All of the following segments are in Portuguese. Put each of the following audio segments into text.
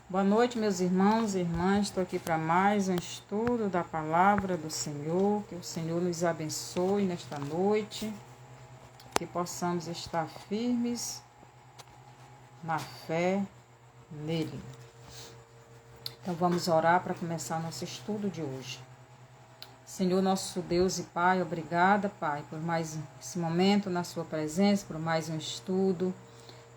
Boa noite, meus irmãos e irmãs. Estou aqui para mais um estudo da palavra do Senhor. Que o Senhor nos abençoe nesta noite, que possamos estar firmes na fé nele. Então vamos orar para começar nosso estudo de hoje. Senhor, nosso Deus e Pai, obrigada, Pai, por mais esse momento na sua presença, por mais um estudo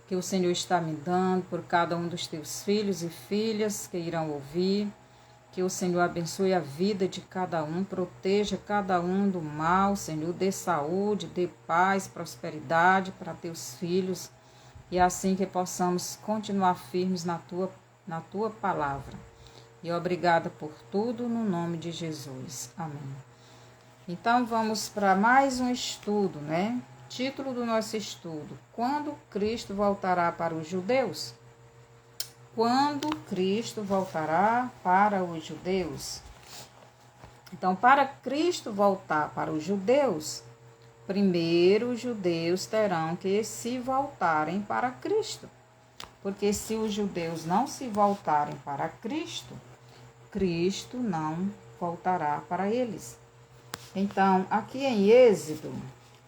que o Senhor está me dando, por cada um dos teus filhos e filhas que irão ouvir. Que o Senhor abençoe a vida de cada um, proteja cada um do mal, Senhor, dê saúde, dê paz, prosperidade para teus filhos, e assim que possamos continuar firmes na tua palavra. E obrigada por tudo, no nome de Jesus. Amém. Então vamos para mais um estudo, né? Título do nosso estudo: Quando Cristo voltará para os judeus? Quando Cristo voltará para os judeus? Então, para Cristo voltar para os judeus, primeiro os judeus terão que se voltarem para Cristo. Porque se os judeus não se voltarem para Cristo, Cristo não voltará para eles. Então, aqui em Êxodo,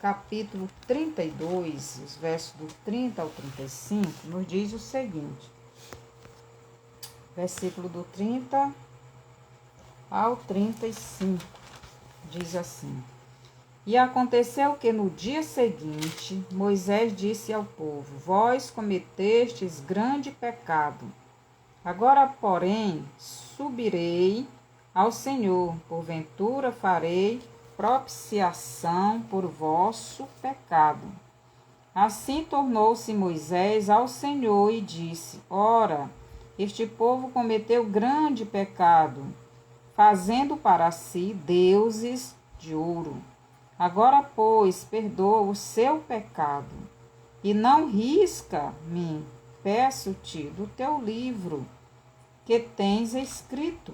capítulo 32, os versos do 30 ao 35, nos diz o seguinte. Versículo do 30 ao 35, diz assim: E aconteceu que no dia seguinte, Moisés disse ao povo: Vós cometestes grande pecado. Agora, porém, subirei ao Senhor, porventura farei propiciação por vosso pecado. Assim tornou-se Moisés ao Senhor e disse: Ora, este povo cometeu grande pecado, fazendo para si deuses de ouro. Agora, pois, perdoa o seu pecado, e não risca-me, peço-te, do teu livro que tens escrito.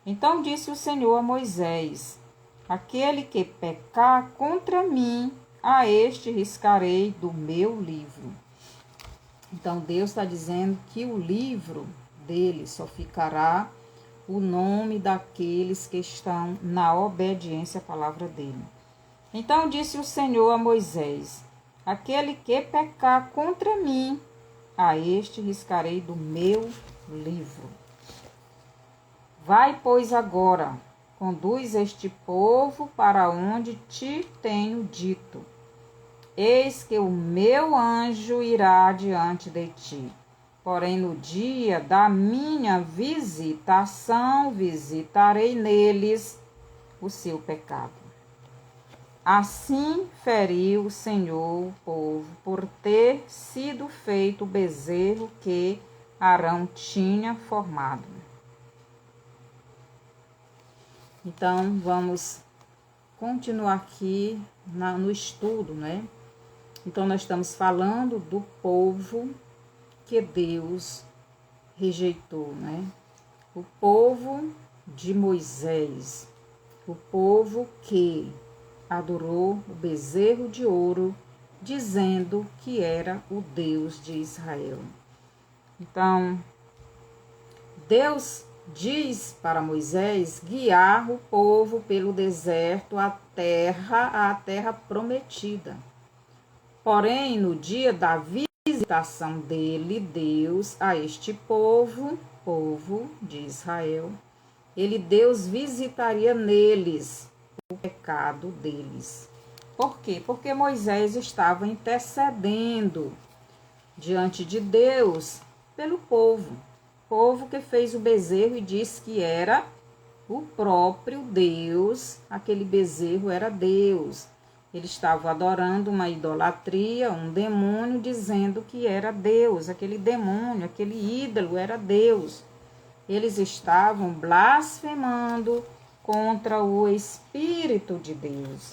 Então disse o Senhor a Moisés: Aquele que pecar contra mim, a este riscarei do meu livro. Então Deus está dizendo que o livro dele só ficará o nome daqueles que estão na obediência à palavra dele. Então disse o Senhor a Moisés: Aquele que pecar contra mim, a este riscarei do meu livro. Vai, pois, agora, conduz este povo para onde te tenho dito. Eis que o meu anjo irá diante de ti. Porém, no dia da minha visitação, visitarei neles o seu pecado. Assim feriu o Senhor o povo por ter sido feito o bezerro que Arão tinha formado. Então, vamos continuar aqui no estudo, né? Então, nós estamos falando do povo que Deus rejeitou, né? O povo de Moisés, o povo que adorou o bezerro de ouro, dizendo que era o Deus de Israel. Então, Deus diz para Moisés guiar o povo pelo deserto à terra prometida. Porém, no dia da visitação dele, Deus, a este povo de Israel, Deus visitaria neles o pecado deles. Por quê? Porque Moisés estava intercedendo diante de Deus pelo povo que fez o bezerro e disse que era o próprio Deus, aquele bezerro era Deus. Eles estavam adorando uma idolatria, um demônio, dizendo que era Deus. Aquele demônio, aquele ídolo era Deus. Eles estavam blasfemando contra o Espírito de Deus.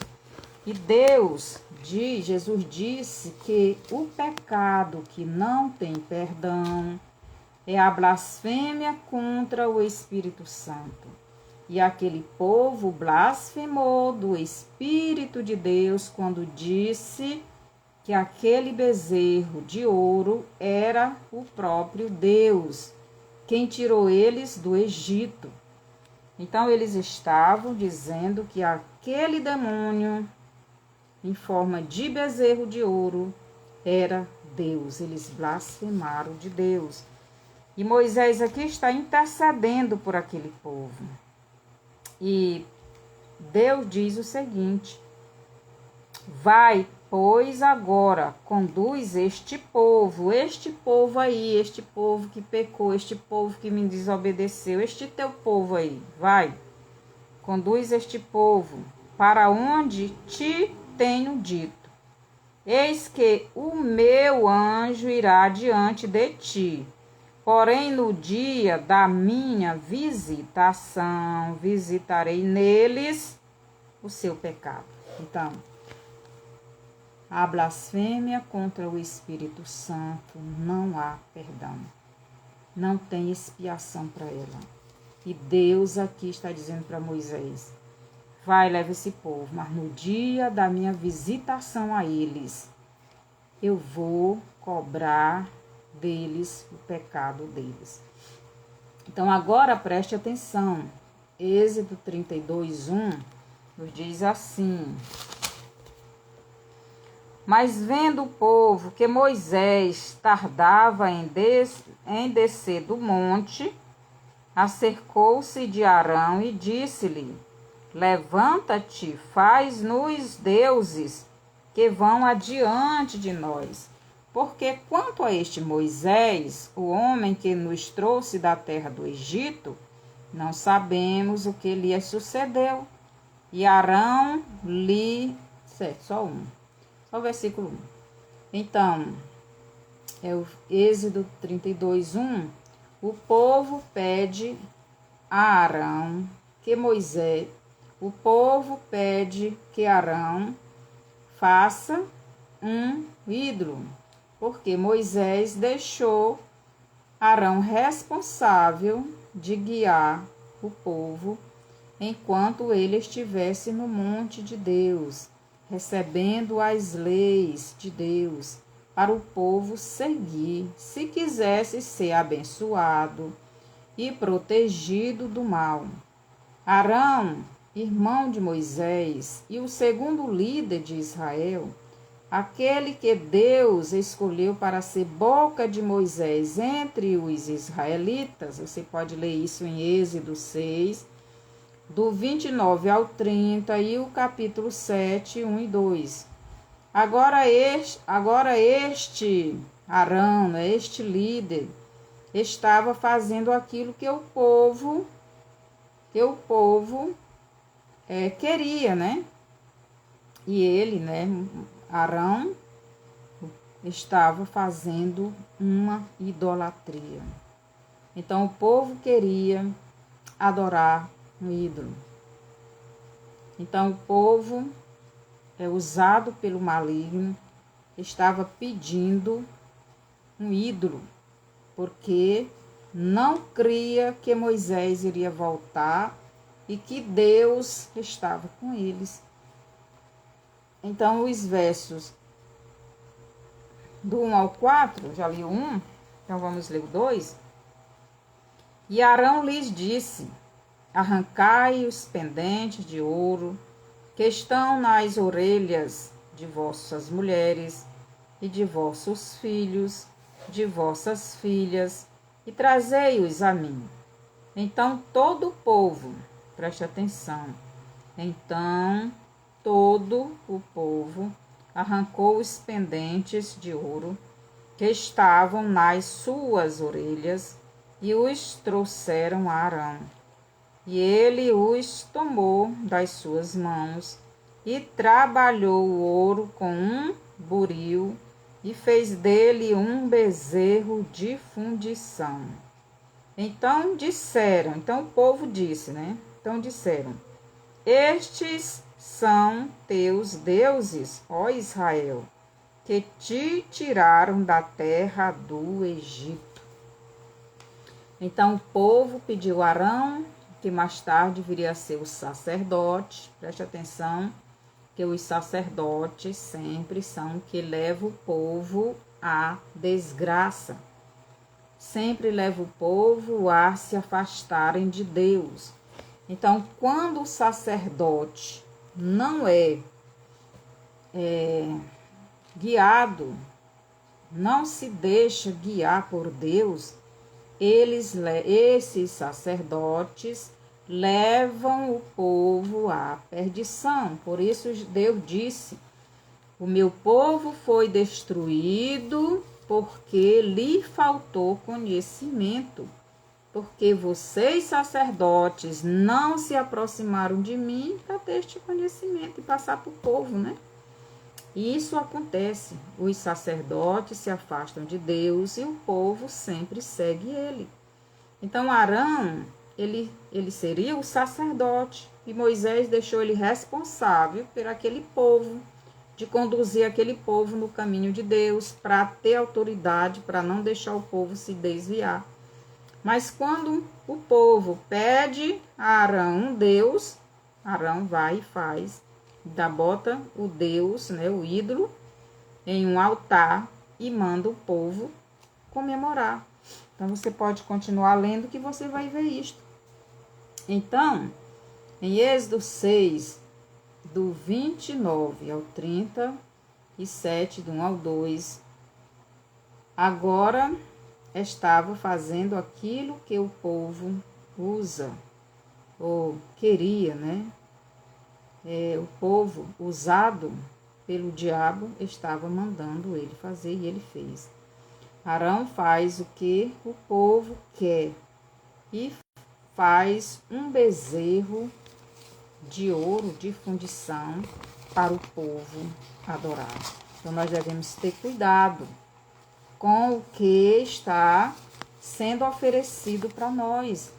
E Jesus disse que o pecado que não tem perdão é a blasfêmia contra o Espírito Santo. E aquele povo blasfemou do Espírito de Deus quando disse que aquele bezerro de ouro era o próprio Deus, quem tirou eles do Egito. Então eles estavam dizendo que aquele demônio, em forma de bezerro de ouro, era Deus. Eles blasfemaram de Deus. E Moisés aqui está intercedendo por aquele povo. E Deus diz o seguinte: vai, pois, agora, conduz este povo aí, este povo que pecou, este povo que me desobedeceu, este teu povo aí, vai, conduz este povo para onde te tenho dito. Eis que o meu anjo irá diante de ti. Porém, no dia da minha visitação, visitarei neles o seu pecado. Então, a blasfêmia contra o Espírito Santo não há perdão. Não tem expiação para ela. E Deus aqui está dizendo para Moisés: vai, leva esse povo, mas no dia da minha visitação a eles, eu vou cobrar deles o pecado deles. Então agora preste atenção. Êxodo 32:1 nos diz assim: mas vendo o povo que Moisés tardava em descer do monte, acercou-se de Arão e disse-lhe: levanta-te, faz-nos deuses que vão adiante de nós. Porque quanto a este Moisés, o homem que nos trouxe da terra do Egito, não sabemos o que lhe sucedeu. E Arão lhe... Certo, só o versículo 1. Então, é o Êxodo 32:1. O povo pede a Arão que o povo pede que Arão faça um ídolo, porque Moisés deixou Arão responsável de guiar o povo enquanto ele estivesse no monte de Deus, recebendo as leis de Deus para o povo seguir, se quisesse ser abençoado e protegido do mal. Arão, irmão de Moisés, e o segundo líder de Israel, aquele que Deus escolheu para ser boca de Moisés entre os israelitas, você pode ler isso em Êxodo 6, do 29 ao 30 e o capítulo 7, 1 e 2. Agora este Arão, este líder, estava fazendo aquilo que o povo queria, né? E ele, né, Arão, estava fazendo uma idolatria. Então o povo queria adorar um ídolo. Então o povo, usado pelo maligno, estava pedindo um ídolo, porque não cria que Moisés iria voltar e que Deus estava com eles. Então os versos do 1 ao 4, já li o 1, então vamos ler o 2. E Arão lhes disse: arrancai os pendentes de ouro que estão nas orelhas de vossas mulheres e de vossos filhos, de vossas filhas, e trazei-os a mim. Então todo o povo, preste atenção, então todo o povo arrancou os pendentes de ouro que estavam nas suas orelhas e os trouxeram a Arão. E ele os tomou das suas mãos e trabalhou o ouro com um buril e fez dele um bezerro de fundição. Então o povo disse, né? Então disseram: estes são teus deuses, ó Israel, que te tiraram da terra do Egito. Então o povo pediu a Arão, que mais tarde viria a ser o sacerdote. Preste atenção que os sacerdotes sempre são que levam o povo à desgraça. sempre leva o povo a se afastarem de Deus. Então, quando o sacerdote não é guiado, não se deixa guiar por Deus, esses sacerdotes levam o povo à perdição. Por isso Deus disse: o meu povo foi destruído porque lhe faltou conhecimento. Porque vocês, sacerdotes, não se aproximaram de mim para ter este conhecimento e passar para o povo, né? E isso acontece. Os sacerdotes se afastam de Deus e o povo sempre segue ele. Então, Arão, ele seria o sacerdote. E Moisés deixou ele responsável por aquele povo, de conduzir aquele povo no caminho de Deus, para ter autoridade, para não deixar o povo se desviar. Mas quando o povo pede a Arão um Deus, Arão vai e faz, bota o Deus, né, o ídolo, em um altar e manda o povo comemorar. Então, você pode continuar lendo que você vai ver isto. Então, em Êxodo 6, do 29 ao 37, do 1 ao 2, agora estava fazendo aquilo que o povo usa, ou queria, né? O povo usado pelo diabo estava mandando ele fazer e ele fez. Arão faz o que o povo quer e faz um bezerro de ouro de fundição para o povo adorar. Então nós devemos ter cuidado com o que está sendo oferecido para nós.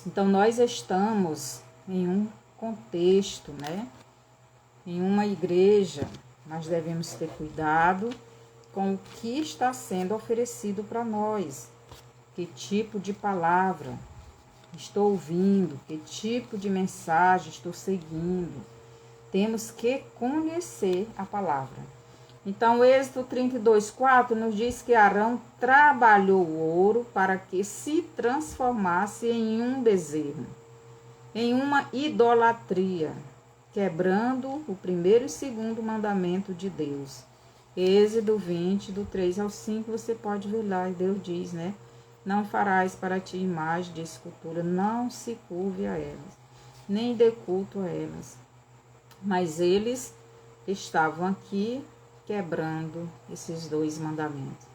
Então nós estamos em um contexto, né? Em uma igreja, nós devemos ter cuidado com o que está sendo oferecido para nós. Que tipo de palavra estou ouvindo, que tipo de mensagem estou seguindo. Temos que conhecer a palavra. Então, Êxodo 32:4 nos diz que Arão trabalhou o ouro para que se transformasse em um bezerro, em uma idolatria, quebrando o primeiro e segundo mandamento de Deus. Êxodo 20, do 3 ao 5, você pode ver lá, e Deus diz, né? Não farás para ti imagem de escultura, não se curve a elas, nem dê culto a elas. Mas eles estavam aqui quebrando esses dois mandamentos.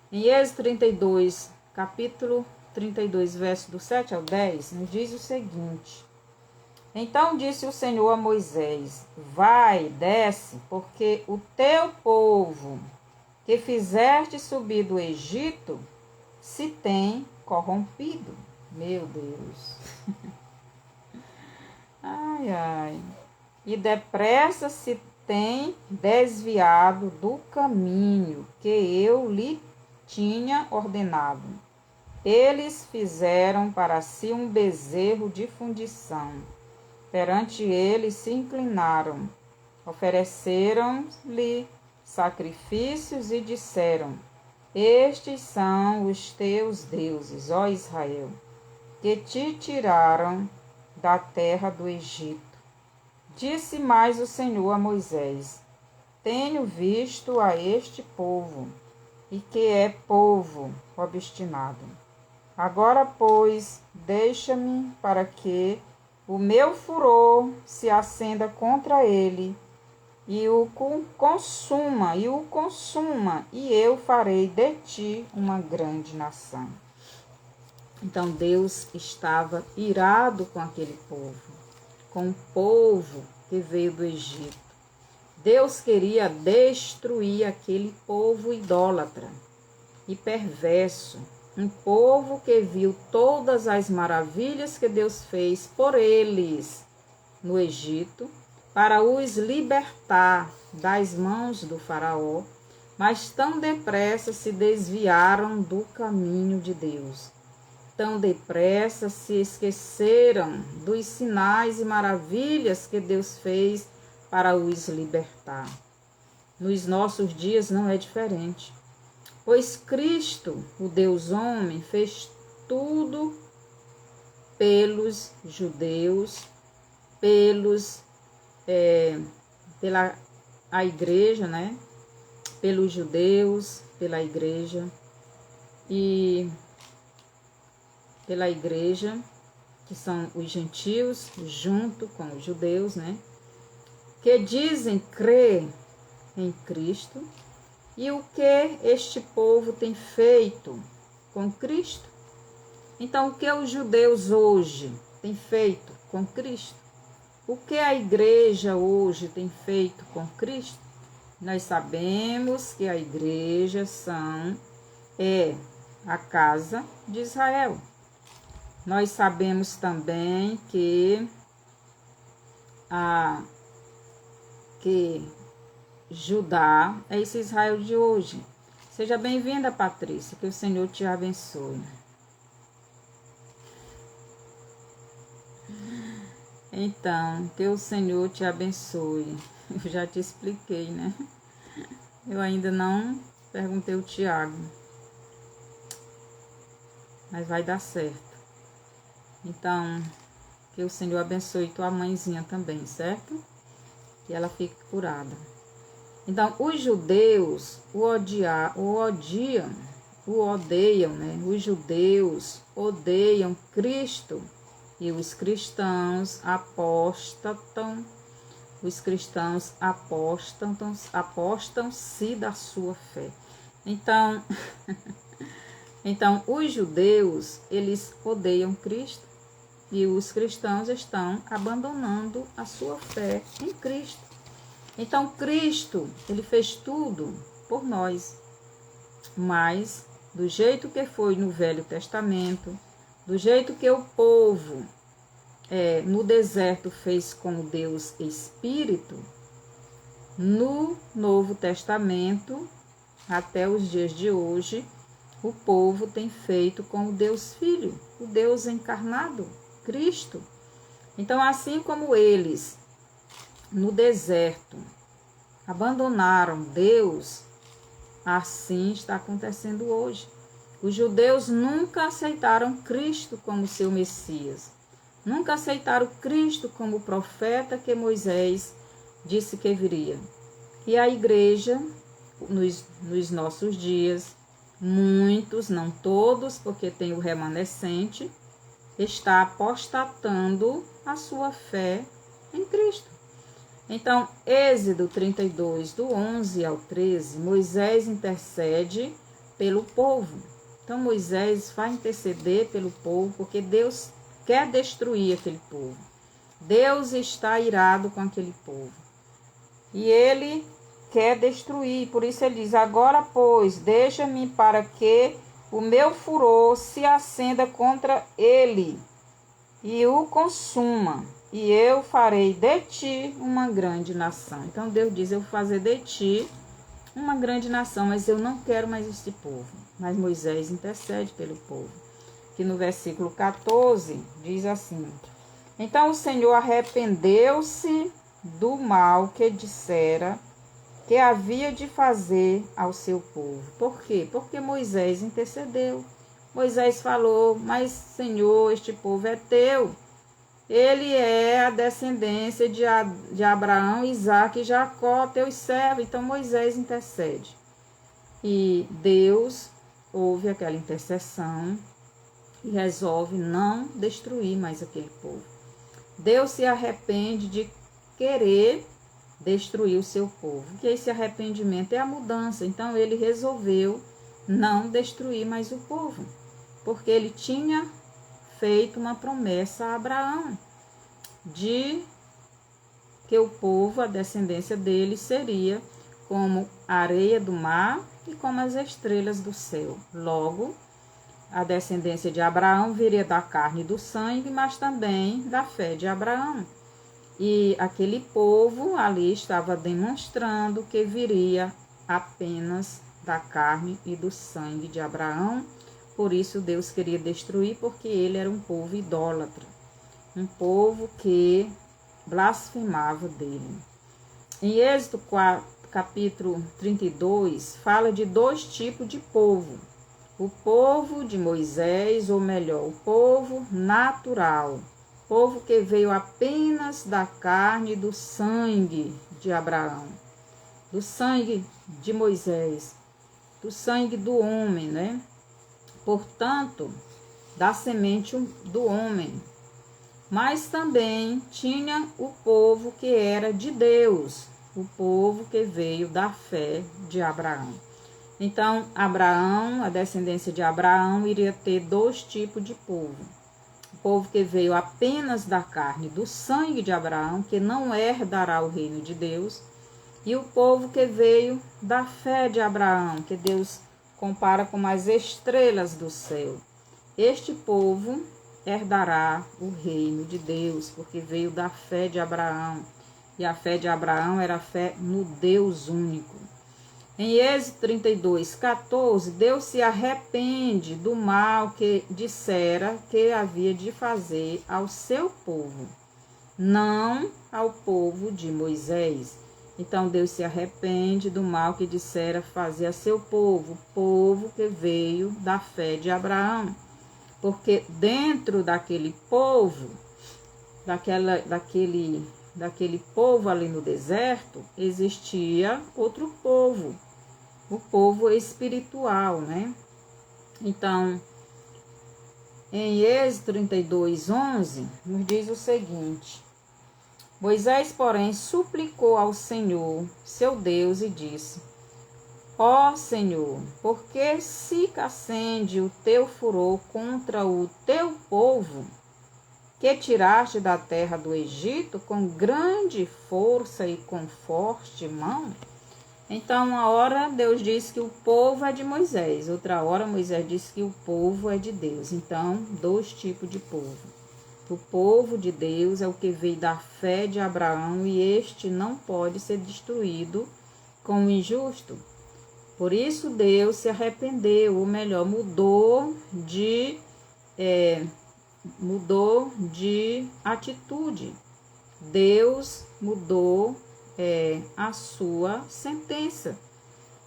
Em Êxodo 32, capítulo 32, verso do 7 ao 10, nos diz o seguinte: Então disse o Senhor a Moisés: Vai, desce, porque o teu povo que fizeste subir do Egito se tem corrompido. Meu Deus. Ai, ai. E depressa se tem desviado do caminho que eu lhe tinha ordenado. Eles fizeram para si um bezerro de fundição. Perante ele se inclinaram, ofereceram-lhe sacrifícios e disseram: Estes são os teus deuses, ó Israel, que te tiraram da terra do Egito. Disse mais o Senhor a Moisés: Tenho visto a este povo, e que é povo obstinado. Agora, pois, deixa-me para que o meu furor se acenda contra ele, e o consuma, e eu farei de ti uma grande nação. Então Deus estava irado com aquele povo, com o povo que veio do Egito. Deus queria destruir aquele povo idólatra e perverso, um povo que viu todas as maravilhas que Deus fez por eles no Egito, para os libertar das mãos do faraó, mas tão depressa se desviaram do caminho de Deus. Tão depressa se esqueceram dos sinais e maravilhas que Deus fez para os libertar. Nos nossos dias não é diferente. Pois Cristo, o Deus homem, fez tudo pelos judeus, pela a igreja, né? Pelos judeus, pela igreja e pela igreja, que são os gentios, junto com os judeus, né? Que dizem crer em Cristo. E o que este povo tem feito com Cristo? Então, o que os judeus hoje têm feito com Cristo? O que a igreja hoje tem feito com Cristo? Nós sabemos que a igreja é a casa de Israel. Nós sabemos também que Judá é esse Israel de hoje. Seja bem-vinda, Patrícia, que o Senhor te abençoe. Então, que o Senhor te abençoe. Eu já te expliquei, né? Eu ainda não perguntei o Tiago, mas vai dar certo. Então, que o Senhor abençoe tua mãezinha também, certo? Que ela fique curada. Então, os judeus o odeiam, né? Os judeus odeiam Cristo e os cristãos apostam-se da sua fé. Então, os judeus, eles odeiam Cristo e os cristãos estão abandonando a sua fé em Cristo. Então, Cristo, ele fez tudo por nós, mas do jeito que foi no Velho Testamento, do jeito que o povo no deserto fez com o Deus Espírito, no Novo Testamento, até os dias de hoje, o povo tem feito com o Deus Filho, o Deus encarnado, Cristo. Então, assim como eles no deserto abandonaram Deus, assim está acontecendo hoje. Os judeus nunca aceitaram Cristo como seu Messias, nunca aceitaram Cristo como profeta que Moisés disse que viria. E a igreja, nos nossos dias, muitos, não todos, porque tem o remanescente, está apostatando a sua fé em Cristo. Então, Êxodo 32, do 11 ao 13, Moisés intercede pelo povo. Então, Moisés vai interceder pelo povo, porque Deus quer destruir aquele povo. Deus está irado com aquele povo. E ele quer destruir, por isso ele diz, agora, pois, deixa-me para que o meu furor se acenda contra ele e o consuma. E eu farei de ti uma grande nação. Então Deus diz, eu vou fazer de ti uma grande nação, mas eu não quero mais este povo. Mas Moisés intercede pelo povo. Que no versículo 14 diz assim, então o Senhor arrependeu-se do mal que dissera que havia de fazer ao seu povo. Por quê? Porque Moisés intercedeu. Moisés falou, mas Senhor, este povo é teu. Ele é a descendência de Abraão, Isaque e Jacó, teus servos. Então Moisés intercede. E Deus ouve aquela intercessão e resolve não destruir mais aquele povo. Deus se arrepende de querer destruir o seu povo. Que esse arrependimento é a mudança. Então ele resolveu não destruir mais o povo, porque ele tinha feito uma promessa a Abraão de que o povo, a descendência dele, seria como a areia do mar e como as estrelas do céu. Logo, a descendência de Abraão viria da carne e do sangue, mas também da fé de Abraão. E aquele povo ali estava demonstrando que viria apenas da carne e do sangue de Abraão. Por isso Deus queria destruir, porque ele era um povo idólatra, um povo que blasfemava dele. Em Êxodo capítulo 32, fala de 2 tipos de povo. O povo de Moisés, ou melhor, o povo natural. Povo que veio apenas da carne e do sangue de Abraão. Do sangue de Moisés. Do sangue do homem, né? Portanto, da semente do homem. Mas também tinha o povo que era de Deus, o povo que veio da fé de Abraão. Então, Abraão, a descendência de Abraão, iria ter 2 tipos de povo. O povo que veio apenas da carne, do sangue de Abraão, que não herdará o reino de Deus, e o povo que veio da fé de Abraão, que Deus compara com as estrelas do céu. Este povo herdará o reino de Deus, porque veio da fé de Abraão. E a fé de Abraão era a fé no Deus único. Em Êxodo 32, 14, Deus se arrepende do mal que dissera que havia de fazer ao seu povo, não ao povo de Moisés. Então Deus se arrepende do mal que dissera fazer a seu povo, o povo que veio da fé de Abraão. Porque dentro daquele povo, daquele povo ali no deserto, existia outro povo, o povo espiritual, né? Então, em Êxodo 32, 11, nos diz o seguinte: Moisés, porém, suplicou ao Senhor, seu Deus, e disse: Ó Senhor, por que se acende o teu furor contra o teu povo, que tiraste da terra do Egito com grande força e com forte mão? Então, uma hora Deus diz que o povo é de Moisés, outra hora Moisés diz que o povo é de Deus. Então, 2 tipos de povo. O povo de Deus é o que veio da fé de Abraão, e este não pode ser destruído com o injusto. Por isso Deus se arrependeu, ou melhor, mudou de atitude. Deus mudou a sua sentença.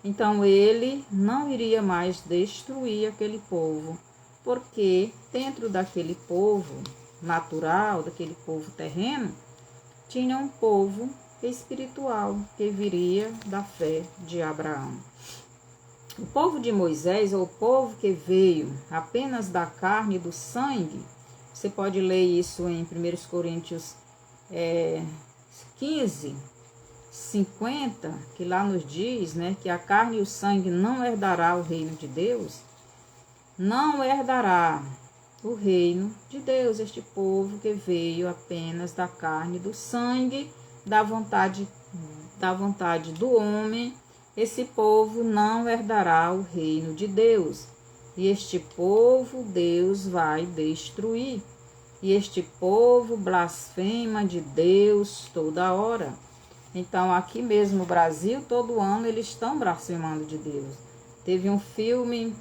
Então ele não iria mais destruir aquele povo, porque dentro daquele povo natural, daquele povo terreno, tinha um povo espiritual que viria da fé de Abraão. O povo de Moisés, ou o povo que veio apenas da carne e do sangue, você pode ler isso em 1 Coríntios 15, 50, que lá nos diz, né, que a carne e o sangue não herdará o reino de Deus. Não herdará o reino de Deus, este povo que veio apenas da carne e do sangue, da vontade do homem. Esse povo não herdará o reino de Deus. E este povo Deus vai destruir. E este povo blasfema de Deus toda hora. Então, aqui mesmo no Brasil, todo ano eles estão blasfemando de Deus. Teve um filme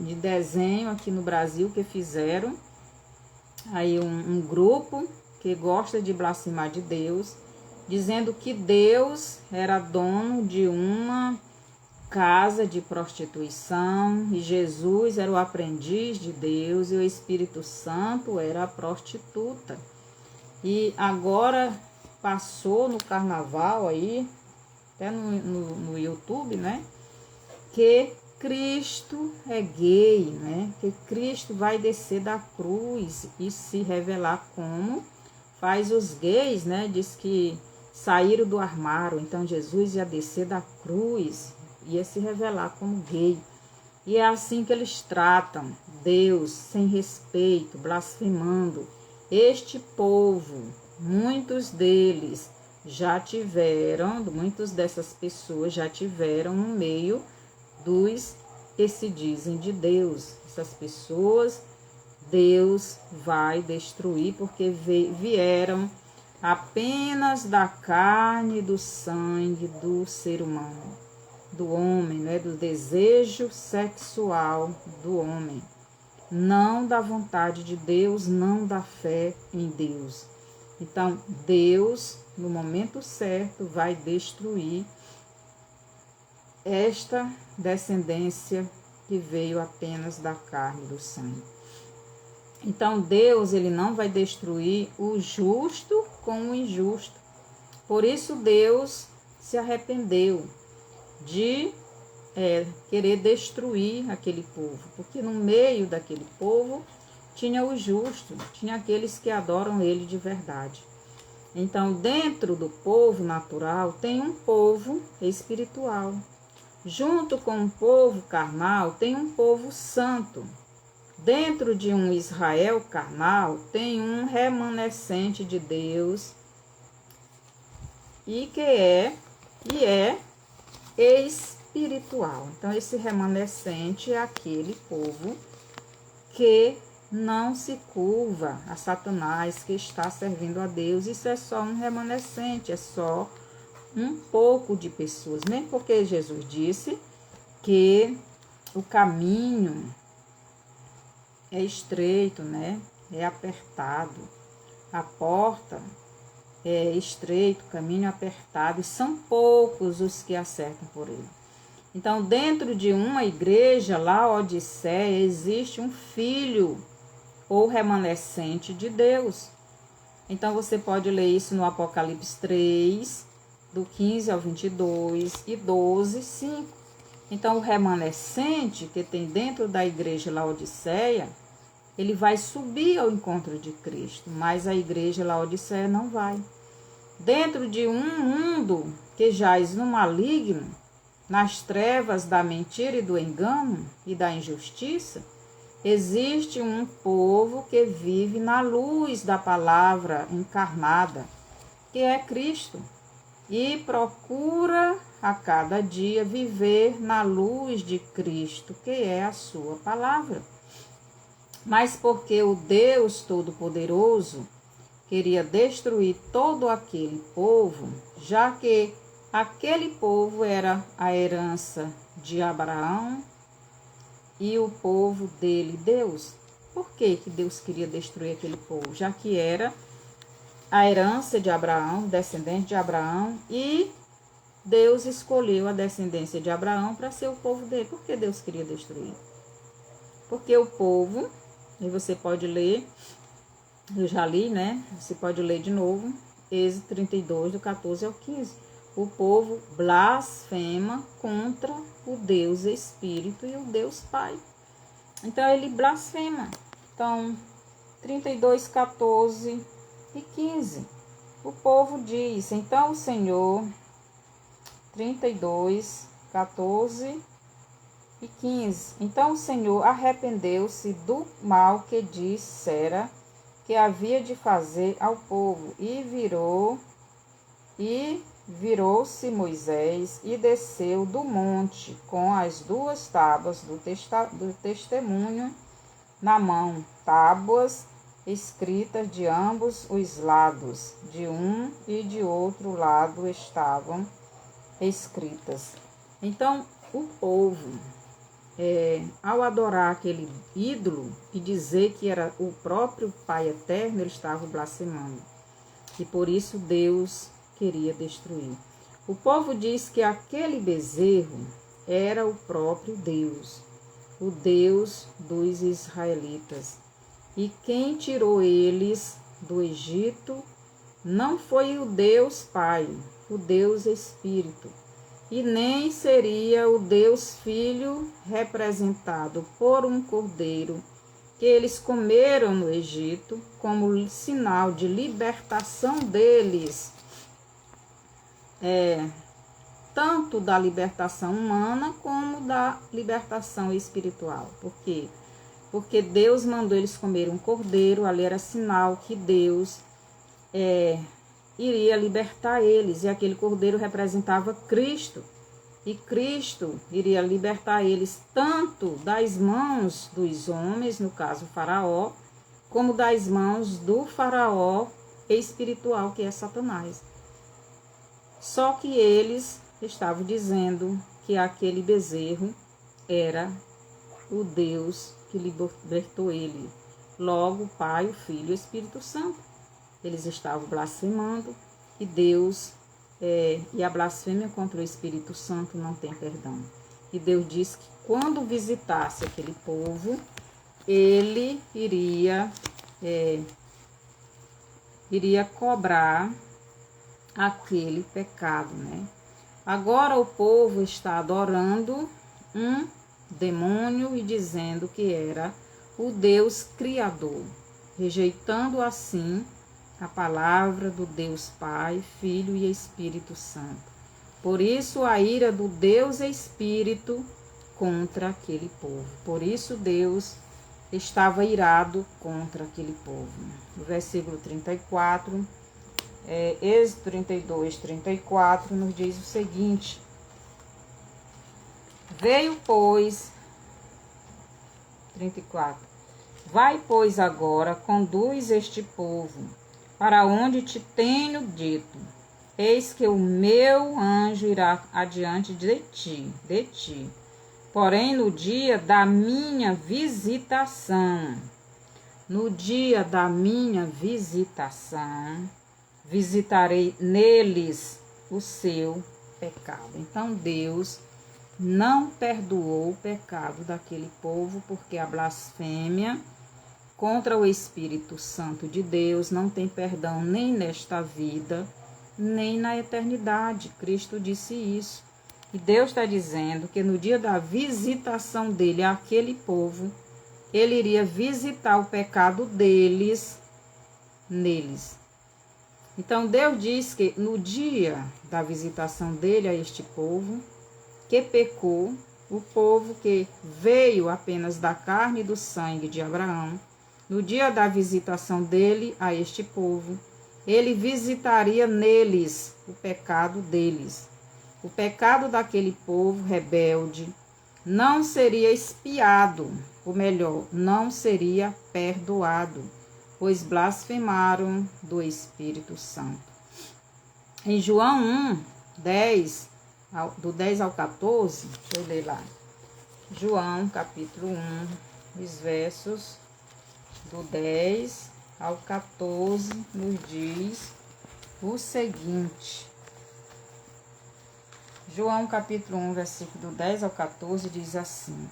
de desenho aqui no Brasil que fizeram. Aí um grupo que gosta de blasfemar de Deus, dizendo que Deus era dono de uma casa de prostituição e Jesus era o aprendiz de Deus e o Espírito Santo era a prostituta. E agora passou no carnaval aí, até no YouTube, né? Que Cristo é gay, né? Que Cristo vai descer da cruz e se revelar como faz os gays, né? Diz que saíram do armário, então Jesus ia descer da cruz, ia se revelar como gay. E é assim que eles tratam Deus, sem respeito, blasfemando. Este povo, muitos deles já tiveram, muitas dessas pessoas já tiveram no meio dos que se dizem de Deus. Essas pessoas Deus vai destruir porque vieram apenas da carne e do sangue do ser humano, do homem, né? Do desejo sexual do homem, não da vontade de Deus, não da fé em Deus. Então, Deus, no momento certo, vai destruir esta descendência que veio apenas da carne e do sangue. Então Deus, ele não vai destruir o justo com o injusto. Por isso Deus se arrependeu de querer destruir aquele povo, porque no meio daquele povo tinha o justo, tinha aqueles que adoram ele de verdade. Então, dentro do povo natural, tem um povo espiritual. Junto com um povo carnal, tem um povo santo. Dentro de um Israel carnal, tem um remanescente de Deus e é espiritual. Então, esse remanescente é aquele povo que não se curva a Satanás, que está servindo a Deus. Isso é só um remanescente, é só um pouco de pessoas. Nem porque Jesus disse que o caminho é estreito, né? É apertado. A porta é estreito, o caminho é apertado, e são poucos os que acertam por ele. Então, dentro de uma igreja, Laodiceia, existe um filho ou remanescente de Deus. Então, você pode ler isso no Apocalipse 3, do 15 ao 22 e 12, 5. Então, o remanescente que tem dentro da igreja Laodiceia, ele vai subir ao encontro de Cristo, mas a igreja Laodiceia não vai. Dentro de um mundo que jaz no maligno, nas trevas da mentira e do engano e da injustiça, existe um povo que vive na luz da palavra encarnada, que é Cristo, e procura a cada dia viver na luz de Cristo, que é a sua palavra. Mas porque o Deus Todo-Poderoso queria destruir todo aquele povo, já que aquele povo era a herança de Abraão e o povo dele, Deus. Por que Deus queria destruir aquele povo? Já que era a herança de Abraão, descendente de Abraão, e Deus escolheu a descendência de Abraão para ser o povo dele. Por que Deus queria destruir? Porque o povo, e você pode ler, eu já li, né? Você pode ler de novo, Êxodo 32, do 14 ao 15. O povo blasfema contra o Deus Espírito e o Deus Pai. Então, ele blasfema. Então, 32, 14 e 15. O povo diz, então o Senhor, 32, 14 e 15. Então o Senhor arrependeu-se do mal que dissera que havia de fazer ao povo, e virou-se Moisés e desceu do monte com as 2 tábuas do testemunho na mão, tábuas escritas de ambos os lados, de um e de outro lado estavam escritas. Então, o povo, ao adorar aquele ídolo e dizer que era o próprio Pai Eterno, ele estava blasfemando. E por isso Deus queria destruir. O povo diz que aquele bezerro era o próprio Deus, o Deus dos israelitas. E quem tirou eles do Egito não foi o Deus Pai, o Deus Espírito, e nem seria o Deus Filho representado por um cordeiro que eles comeram no Egito como sinal de libertação deles, tanto da libertação humana como da libertação espiritual. Por quê? Porque Deus mandou eles comer um cordeiro, ali era sinal que Deus iria libertar eles, e aquele cordeiro representava Cristo, e Cristo iria libertar eles tanto das mãos dos homens, no caso o faraó, como das mãos do faraó espiritual, que é Satanás. Só que eles estavam dizendo que aquele bezerro era o Deus que libertou ele, logo o Pai, o Filho e o Espírito Santo. Eles estavam blasfemando e Deus e a blasfêmia contra o Espírito Santo não tem perdão. E Deus disse que quando visitasse aquele povo, ele iria cobrar aquele pecado, né? Agora o povo está adorando um demônio e dizendo que era o Deus Criador, rejeitando assim a palavra do Deus Pai, Filho e Espírito Santo. Por isso a ira do Deus é Espírito contra aquele povo. Por isso Deus estava irado contra aquele povo. No versículo 34, Êxodo 32, 34, nos diz o seguinte: Veio, pois, 34, vai, pois, agora, conduz este povo para onde te tenho dito. Eis que o meu anjo irá adiante de ti. Porém, no dia da minha visitação, visitarei neles o seu pecado. Então, Deus não perdoou o pecado daquele povo, porque a blasfêmia contra o Espírito Santo de Deus não tem perdão nem nesta vida, nem na eternidade. Cristo disse isso. E Deus está dizendo que no dia da visitação dele àquele povo, ele iria visitar o pecado deles neles. Então Deus diz que no dia da visitação dele a este povo que pecou, o povo que veio apenas da carne e do sangue de Abraão, no dia da visitação dele a este povo, ele visitaria neles o pecado deles. O pecado daquele povo rebelde não seria expiado, ou melhor, não seria perdoado, pois blasfemaram do Espírito Santo. Em João 1, 10, do 10 ao 14, deixa eu ler lá. João, capítulo 1, os versos do 10 ao 14, nos diz o seguinte. João, capítulo 1, versículo do 10 ao 14, diz assim: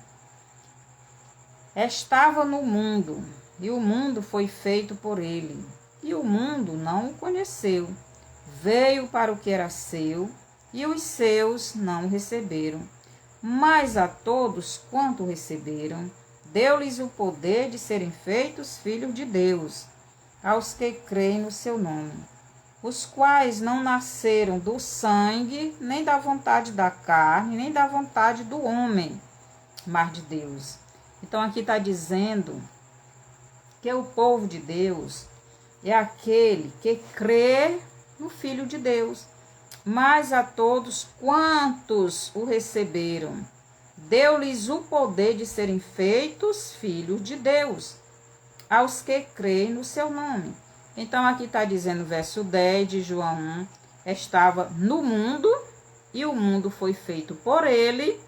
Estava no mundo, e o mundo foi feito por ele, e o mundo não o conheceu. Veio para o que era seu, e os seus não o receberam. Mas a todos quanto o receberam, deu-lhes o poder de serem feitos filhos de Deus, aos que creem no seu nome, os quais não nasceram do sangue, nem da vontade da carne, nem da vontade do homem, mas de Deus. Então aqui está dizendo que o povo de Deus é aquele que crê no Filho de Deus. Mas a todos quantos o receberam, deu-lhes o poder de serem feitos filhos de Deus, aos que creem no seu nome. Então aqui está dizendo, verso 10 de João 1, estava no mundo, e o mundo foi feito por ele,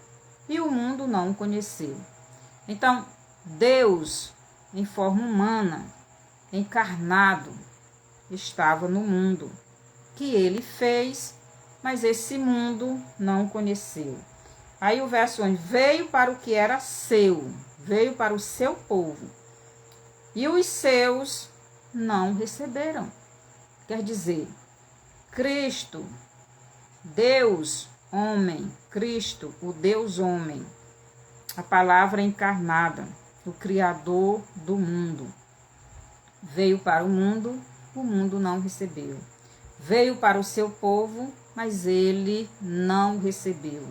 e o mundo não o conheceu. Então, Deus, em forma humana, encarnado, estava no mundo, que ele fez, mas esse mundo não o conheceu. Aí o verso 1, veio para o que era seu, veio para o seu povo, e os seus não receberam. Quer dizer, Cristo, Deus, homem, Cristo, o Deus homem, a palavra encarnada, o Criador do mundo, veio para o mundo não recebeu. Veio para o seu povo, mas ele não recebeu.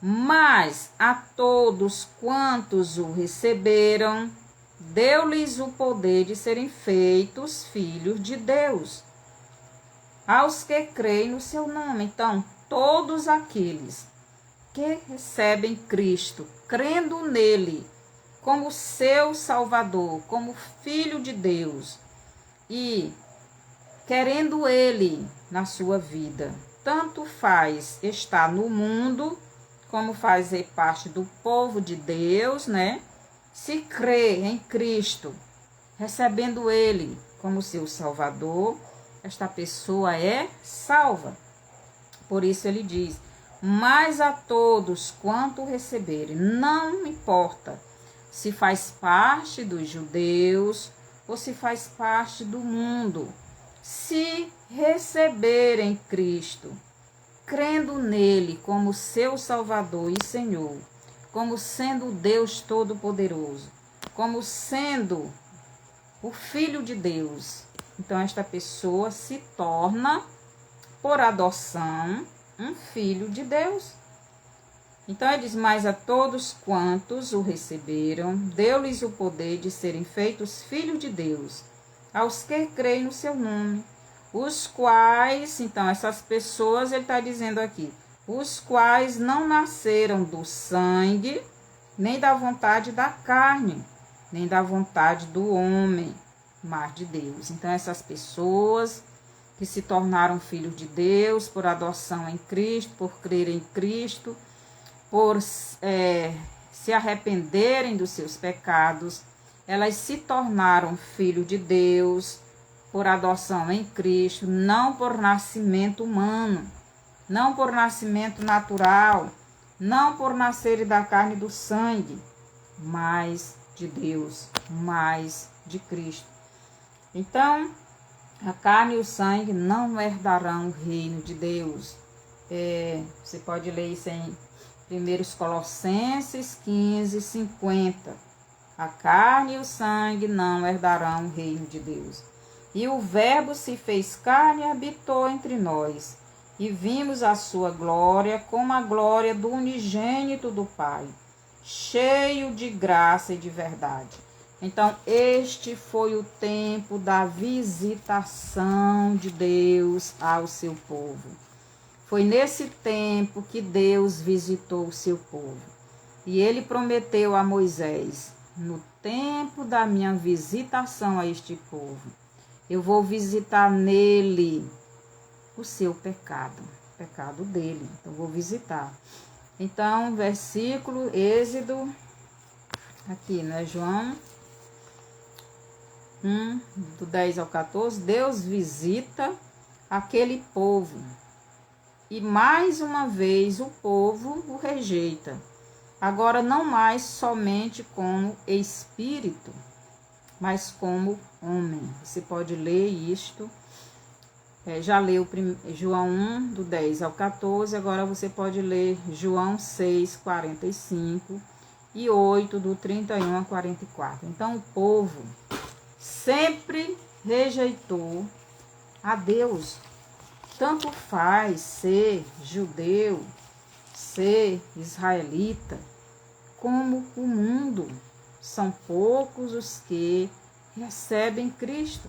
Mas a todos quantos o receberam, deu-lhes o poder de serem feitos filhos de Deus, aos que creem no seu nome. Então, todos aqueles que recebem Cristo, crendo nele como seu Salvador, como Filho de Deus, e querendo ele na sua vida, tanto faz estar no mundo, como fazer parte do povo de Deus, né? Se crê em Cristo, recebendo ele como seu Salvador, esta pessoa é salva. Por isso ele diz: mas a todos quanto receberem, não importa se faz parte dos judeus ou se faz parte do mundo, se receberem Cristo, crendo nele como seu Salvador e Senhor, como sendo Deus Todo-Poderoso, como sendo o Filho de Deus, então esta pessoa se torna, por adoção, um filho de Deus. Então ele diz: mas a todos quantos o receberam, deu-lhes o poder de serem feitos filhos de Deus, aos que creem no seu nome, os quais, então essas pessoas, ele está dizendo aqui, os quais não nasceram do sangue, nem da vontade da carne, nem da vontade do homem, mas de Deus. Então essas pessoas que se tornaram filhos de Deus por adoção em Cristo, por crer em Cristo, por se arrependerem dos seus pecados, elas se tornaram filhos de Deus por adoção em Cristo, não por nascimento humano, não por nascimento natural, não por nascerem da carne e do sangue, mas de Deus, mas de Cristo. Então, a carne e o sangue não herdarão o reino de Deus. Você pode ler isso em 1 Colossenses 15, 50. A carne e o sangue não herdarão o reino de Deus. E o Verbo se fez carne e habitou entre nós. E vimos a sua glória como a glória do unigênito do Pai, cheio de graça e de verdade. Então, este foi o tempo da visitação de Deus ao seu povo. Foi nesse tempo que Deus visitou o seu povo. E ele prometeu a Moisés: no tempo da minha visitação a este povo, eu vou visitar nele o seu pecado, o pecado dele. Então, vou visitar. Então, versículo, Êxodo, aqui, né, João 1, do 10 ao 14, Deus visita aquele povo. E mais uma vez o povo o rejeita. Agora não mais somente como espírito, mas como homem. Você pode ler isto. Já leu João 1, do 10 ao 14. Agora você pode ler João 6, 45 e 8, do 31 a 44. Então o povo sempre rejeitou a Deus. Tanto faz ser judeu, ser israelita, como o mundo. São poucos os que recebem Cristo.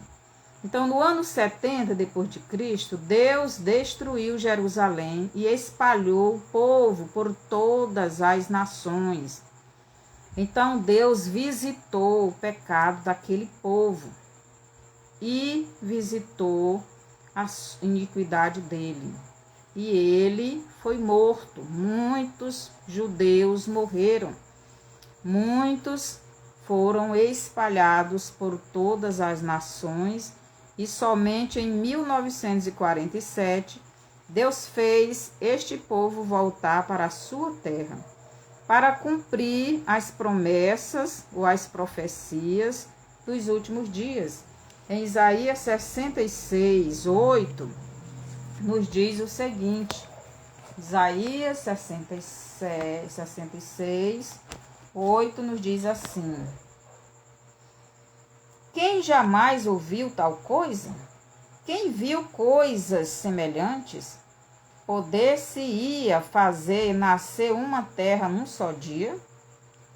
Então, no ano 70 depois de Cristo, Deus destruiu Jerusalém e espalhou o povo por todas as nações. Então, Deus visitou o pecado daquele povo e visitou a iniquidade dele. E ele foi morto. Muitos judeus morreram. Muitos foram espalhados por todas as nações. E somente em 1947, Deus fez este povo voltar para a sua terra, para cumprir as promessas ou as profecias dos últimos dias. Em Isaías 66, 8, nos diz o seguinte, Isaías 66, 8 nos diz assim: quem jamais ouviu tal coisa? Quem viu coisas semelhantes? Poder-se-ia fazer nascer uma terra num só dia?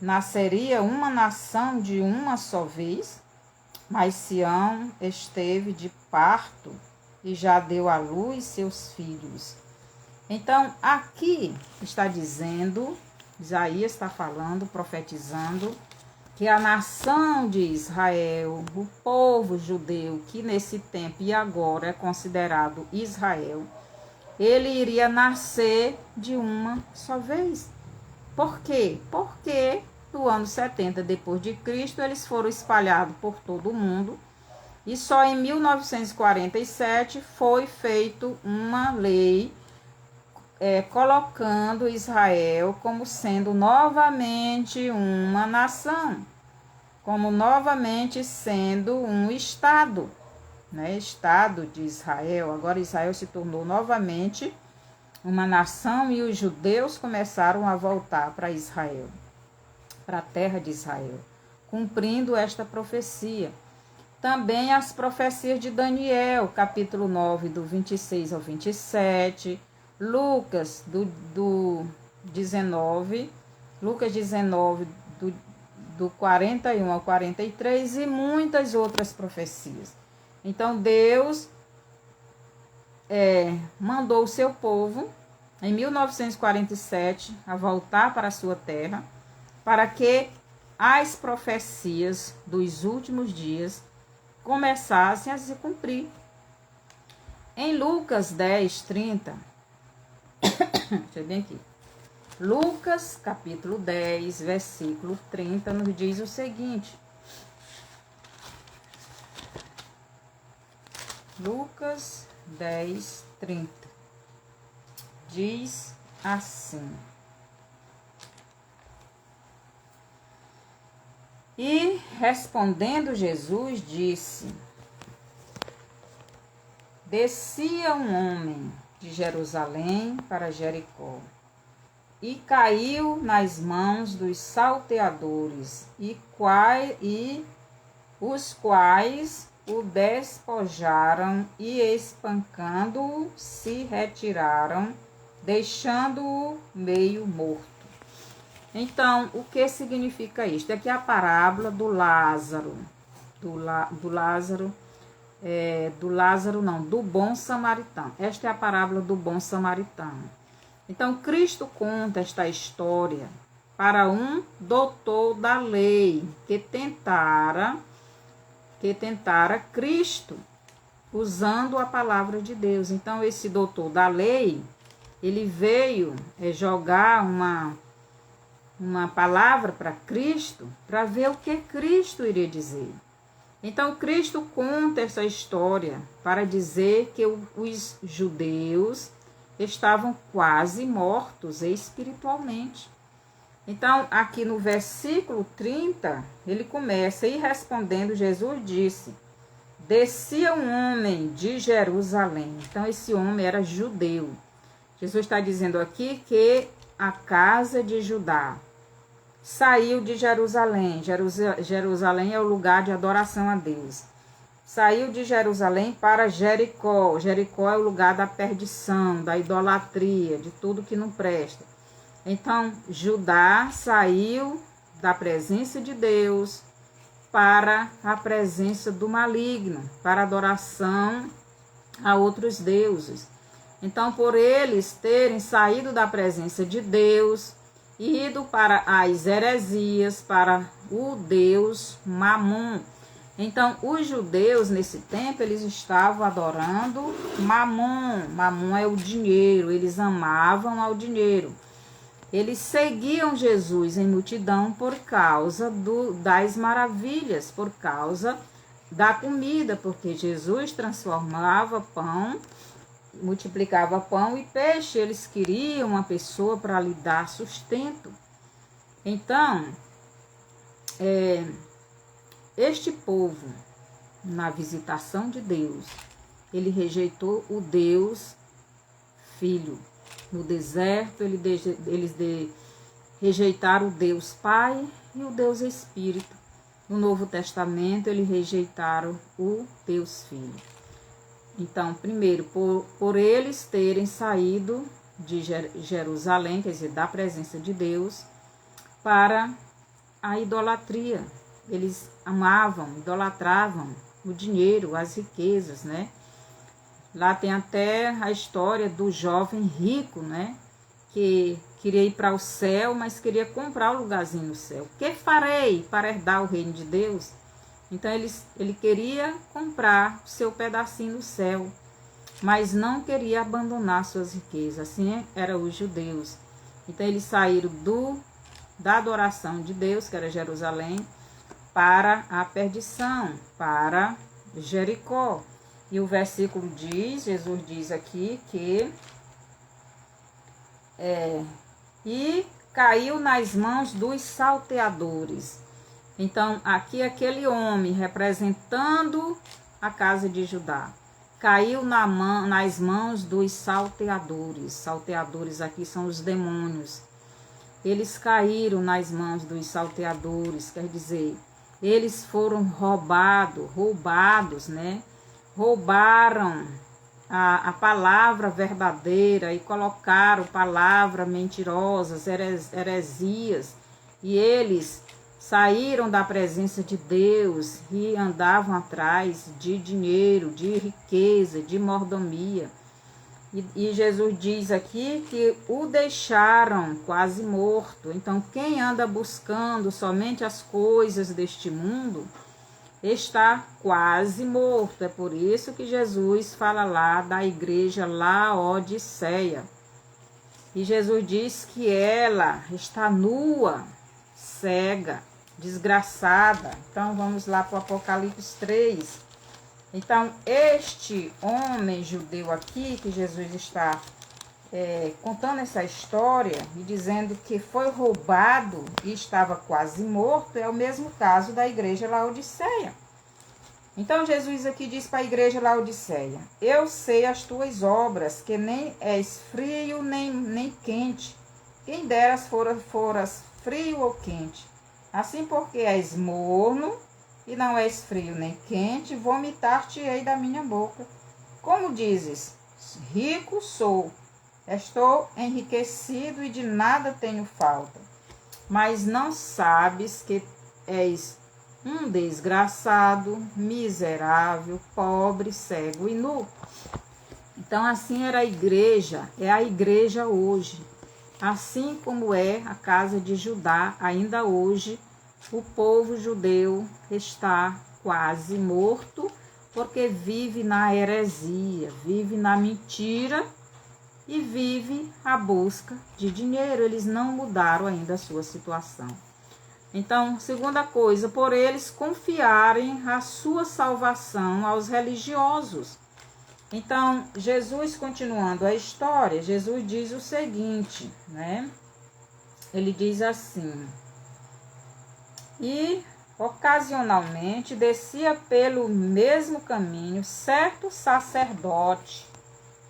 Nasceria uma nação de uma só vez? Mas Sião esteve de parto e já deu à luz seus filhos. Então, aqui está dizendo, Isaías está falando, profetizando, que a nação de Israel, o povo judeu, que nesse tempo e agora é considerado Israel, ele iria nascer de uma só vez. Por quê? Porque no ano 70 depois de Cristo, eles foram espalhados por todo o mundo e só em 1947 foi feita uma lei colocando Israel como sendo novamente uma nação, como novamente sendo um estado, né? Estado de Israel. Agora Israel se tornou novamente uma nação e os judeus começaram a voltar para Israel, para a terra de Israel, cumprindo esta profecia. Também as profecias de Daniel, capítulo 9, do 26 ao 27, Lucas, do 19, Lucas 19, do 41 ao 43 e muitas outras profecias. Então, Deus mandou o seu povo, em 1947, a voltar para a sua terra, para que as profecias dos últimos dias começassem a se cumprir. Em Lucas 10, 30, deixa eu ver aqui. Lucas, capítulo 10, versículo 30, nos diz o seguinte. Lucas 10, 30. Diz assim. E respondendo Jesus disse: descia um homem de Jerusalém para Jericó e caiu nas mãos dos salteadores os quais o despojaram e espancando-o se retiraram, deixando-o meio morto. Então, o que significa isto? É que a parábola do Lázaro, do bom samaritano. Esta é a parábola do bom samaritano. Então, Cristo conta esta história para um doutor da lei que tentara Cristo usando a palavra de Deus. Então, esse doutor da lei, ele veio jogar uma palavra para Cristo, para ver o que Cristo iria dizer. Então, Cristo conta essa história para dizer que os judeus estavam quase mortos espiritualmente. Então, aqui no versículo 30, ele começa, e respondendo, Jesus disse: descia um homem de Jerusalém. Então, esse homem era judeu. Jesus está dizendo aqui que a casa de Judá saiu de Jerusalém. Jerusalém é o lugar de adoração a Deus. Saiu de Jerusalém para Jericó. Jericó é o lugar da perdição, da idolatria, de tudo que não presta. Então, Judá saiu da presença de Deus para a presença do maligno, para adoração a outros deuses. Então, por eles terem saído da presença de Deus, ido para as heresias, para o deus Mamon. Então, os judeus, nesse tempo, eles estavam adorando Mamon. Mamon é o dinheiro, eles amavam ao dinheiro. Eles seguiam Jesus em multidão por causa das maravilhas, por causa da comida, porque Jesus transformava pão, multiplicava pão e peixe. Eles queriam uma pessoa para lhe dar sustento. Então, este povo, na visitação de Deus, ele rejeitou o Deus Filho. No deserto, eles rejeitaram o Deus Pai e o Deus Espírito. No Novo Testamento, eles rejeitaram o Deus Filho. Então, primeiro, por eles terem saído de Jerusalém, quer dizer, da presença de Deus, para a idolatria. Eles amavam, idolatravam o dinheiro, as riquezas, né? Lá tem até a história do jovem rico, né? Que queria ir para o céu, mas queria comprar um lugarzinho no céu. O que farei para herdar o reino de Deus? Então, ele queria comprar o seu pedacinho no céu, mas não queria abandonar suas riquezas. Assim eram os judeus. Então, eles saíram da adoração de Deus, que era Jerusalém, para a perdição, para Jericó. E o versículo diz, Jesus diz aqui que e caiu nas mãos dos salteadores. Então, aqui aquele homem representando a casa de Judá caiu nas mãos dos salteadores. Salteadores aqui são os demônios. Eles caíram nas mãos dos salteadores, quer dizer, eles foram roubados, né? Roubaram a palavra verdadeira e colocaram palavras mentirosas, heresias, e eles saíram da presença de Deus e andavam atrás de dinheiro, de riqueza, de mordomia. E Jesus diz aqui que o deixaram quase morto. Então, quem anda buscando somente as coisas deste mundo está quase morto. É por isso que Jesus fala lá da igreja Laodiceia. E Jesus diz que ela está nua, cega, desgraçada. Então, vamos lá para o Apocalipse 3. Então, este homem judeu aqui, que Jesus está contando essa história e dizendo que foi roubado e estava quase morto, é o mesmo caso da igreja Laodiceia. Então, Jesus aqui diz para a igreja Laodiceia: eu sei as tuas obras, que nem és frio nem quente. Quem deras foras frio ou quente. Assim, porque és morno e não és frio nem quente, vomitar-te-ei da minha boca. Como dizes, rico sou, estou enriquecido e de nada tenho falta, mas não sabes que és um desgraçado, miserável, pobre, cego e nu. Então, assim era a igreja, é a igreja hoje. Assim como é a casa de Judá, ainda hoje, o povo judeu está quase morto, porque vive na heresia, vive na mentira e vive à busca de dinheiro. Eles não mudaram ainda a sua situação. Então, segunda coisa, por eles confiarem a sua salvação aos religiosos. Então, Jesus, continuando a história, Jesus diz o seguinte, né? Ele diz assim: e ocasionalmente descia pelo mesmo caminho certo sacerdote,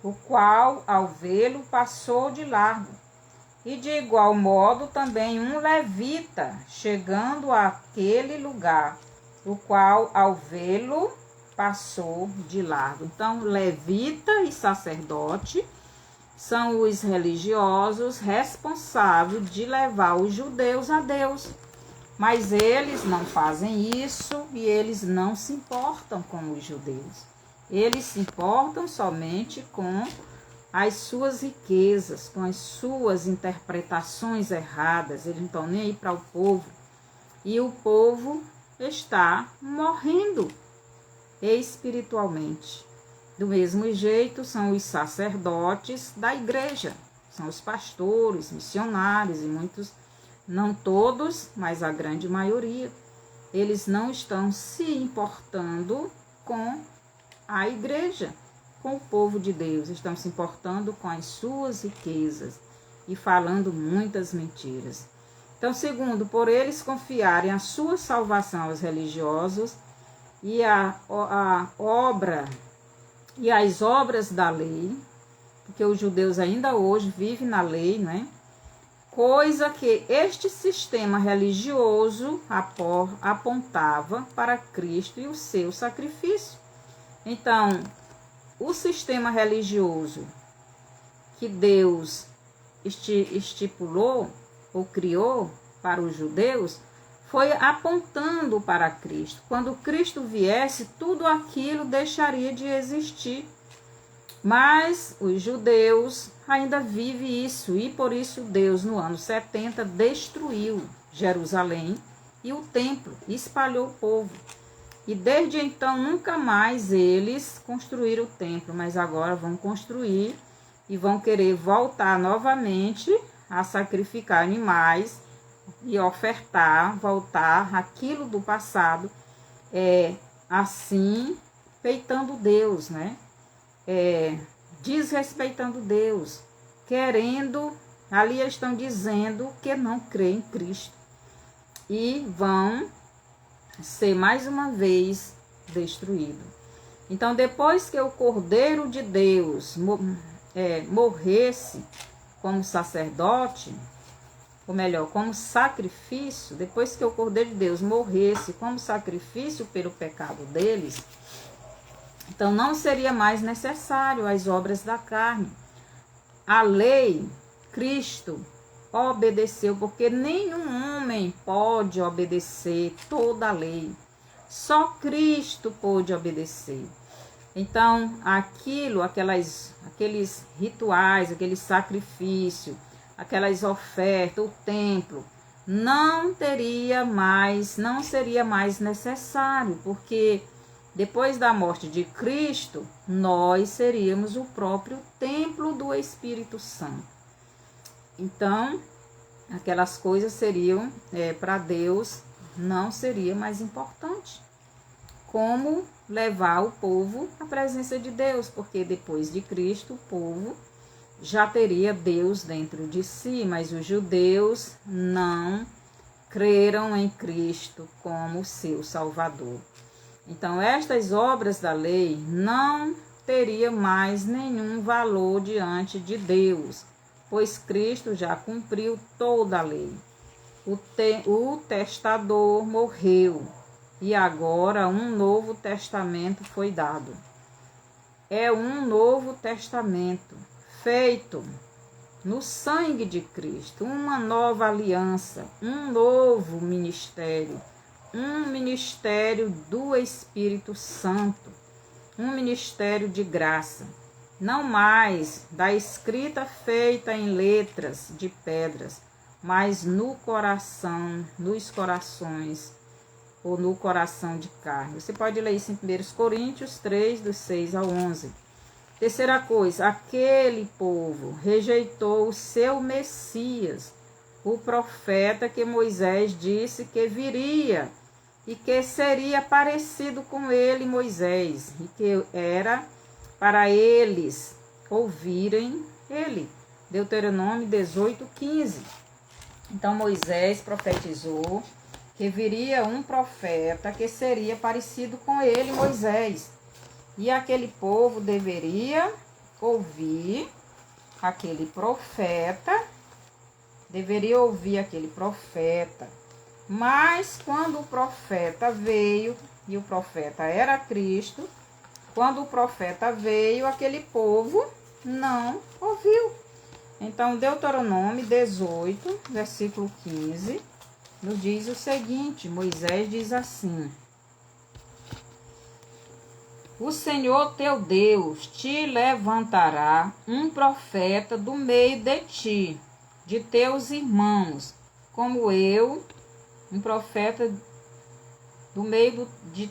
o qual, ao vê-lo, passou de largo. E de igual modo também um levita, chegando àquele lugar, o qual, ao vê-lo, passou de largo. Então, levita e sacerdote são os religiosos responsáveis de levar os judeus a Deus. Mas eles não fazem isso e eles não se importam com os judeus. Eles se importam somente com as suas riquezas, com as suas interpretações erradas. Eles não estão nem aí para o povo. E o povo está morrendo espiritualmente. Do mesmo jeito, são os sacerdotes da igreja, são os pastores, missionários e muitos, não todos, mas a grande maioria, eles não estão se importando com a igreja, com o povo de Deus, estão se importando com as suas riquezas e falando muitas mentiras. Então, segundo, por eles confiarem a sua salvação aos religiosos e a obra e as obras da lei, porque os judeus ainda hoje vivem na lei, né? Coisa que este sistema religioso apontava para Cristo e o seu sacrifício. Então, o sistema religioso que Deus estipulou ou criou para os judeus foi apontando para Cristo. Quando Cristo viesse, tudo aquilo deixaria de existir. Mas os judeus ainda vivem isso, e por isso Deus, no ano 70, destruiu Jerusalém e o templo, espalhou o povo. E desde então, nunca mais eles construíram o templo, mas agora vão construir e vão querer voltar novamente a sacrificar animais e ofertar, voltar aquilo do passado, assim, peitando Deus, né? Desrespeitando Deus, querendo ali eles estão dizendo que não crê em Cristo e vão ser mais uma vez destruídos. Então, depois que o Cordeiro de Deus morresse como sacerdote, ou melhor, como sacrifício, depois que o Cordeiro de Deus morresse como sacrifício pelo pecado deles, então não seria mais necessário as obras da carne. A lei, Cristo obedeceu, porque nenhum homem pode obedecer toda a lei. Só Cristo pôde obedecer. Então, aqueles rituais, aquele sacrifício, aquelas ofertas, o templo, não seria mais necessário, porque depois da morte de Cristo, nós seríamos o próprio templo do Espírito Santo. Então, aquelas coisas seriam, para Deus, não seria mais importante. Como levar o povo à presença de Deus, porque depois de Cristo, o povo já teria Deus dentro de si, mas os judeus não creram em Cristo como seu Salvador. Então, estas obras da lei não teriam mais nenhum valor diante de Deus, pois Cristo já cumpriu toda a lei. O testador morreu e agora um novo testamento foi dado. É um novo testamento feito no sangue de Cristo, uma nova aliança, um novo ministério, um ministério do Espírito Santo, um ministério de graça, não mais da escrita feita em letras de pedras, mas no coração, nos corações, ou no coração de carne. Você pode ler isso em 1 Coríntios 3, dos 6 ao 11. Terceira coisa, aquele povo rejeitou o seu Messias, o profeta que Moisés disse que viria e que seria parecido com ele, Moisés, e que era para eles ouvirem ele. Deuteronômio 18, 15. Então Moisés profetizou que viria um profeta que seria parecido com ele, Moisés. E aquele povo deveria ouvir aquele profeta, Mas quando o profeta veio, e o profeta era Cristo, quando o profeta veio, aquele povo não ouviu. Então, Deuteronômio 18, versículo 15, nos diz o seguinte: Moisés diz assim: o Senhor teu Deus te levantará um profeta do meio de ti, de teus irmãos, como eu, um profeta do meio de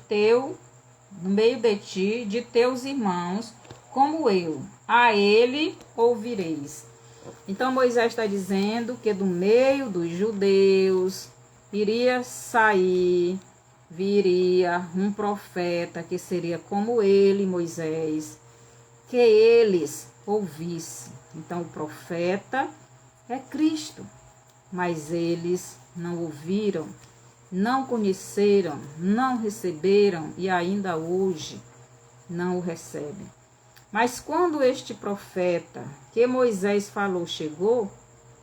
ti, de teus irmãos, como eu. A ele ouvireis. Então Moisés está dizendo que do meio dos judeus viria um profeta que seria como ele, Moisés, que eles ouvissem. Então o profeta é Cristo, mas eles não ouviram, não conheceram, não receberam e ainda hoje não o recebem. Mas quando este profeta que Moisés falou chegou,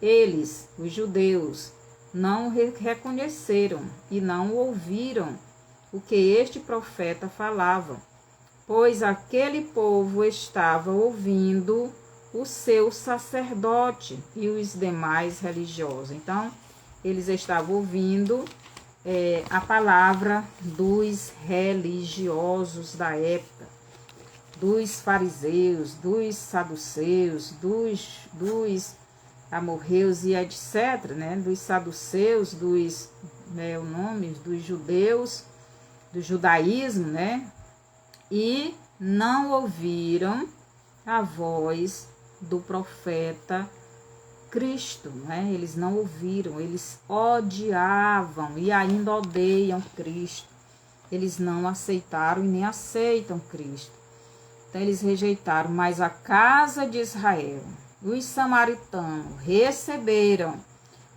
eles, os judeus, não reconheceram e não ouviram o que este profeta falava, pois aquele povo estava ouvindo o seu sacerdote e os demais religiosos. Então, eles estavam ouvindo a palavra dos religiosos da época, dos fariseus, dos saduceus, dos amorreus e etc., né? Dos saduceus, dos judeus, do judaísmo, né? E não ouviram a voz do profeta Cristo, né? Eles não ouviram, eles odiavam e ainda odeiam Cristo. Eles não aceitaram e nem aceitam Cristo. Então eles rejeitaram, mas a casa de Israel, os samaritanos receberam